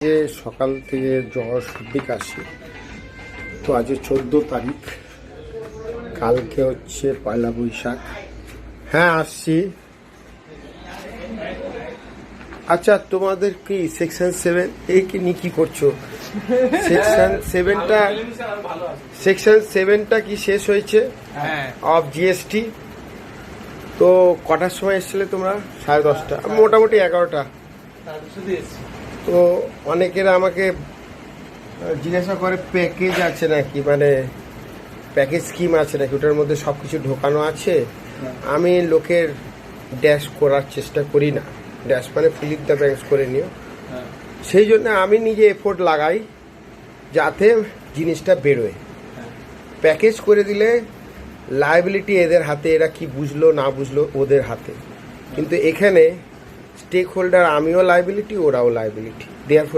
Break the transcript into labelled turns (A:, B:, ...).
A: যে সকাল থেকে জ্বর সর্দি কাশি। তো আজ 14 তারিখ, কালকে হচ্ছে পয়লা বৈশাখ। হ্যাঁ আসছি। আচ্ছা তোমাদের কি সেকশন 7 এই কি নিয়ে কি করছো? সেকশন 7টা কি শেষ হয়েছে অফ জিএসটি? তো কটার সময় এসেছিলে তোমরা? 10:30, মোটামুটি 11টা। তো অনেকের আমাকে জিজ্ঞাসা করে প্যাকেজ আছে নাকি, মানে প্যাকেজ স্কিম আছে নাকি, ওটার মধ্যে সব কিছু ঢোকানো আছে। আমি লোকের ড্যাশ করার চেষ্টা করি না, ড্যাশ মানে ফিলিপ দ্য ব্যাংকস করে নিও। সেই জন্য আমি নিজে এফোর্ট লাগাই যাতে জিনিসটা বেরোয়। প্যাকেজ করে দিলে লায়াবিলিটি এদের হাতে, এরা কি বুঝলো না বুঝলো ওদের হাতে। কিন্তু এখানে স্টেক হোল্ডার, আমিও লায়াবিলিটি, ওরাও লায়াবিলিটি। দেয়ারফর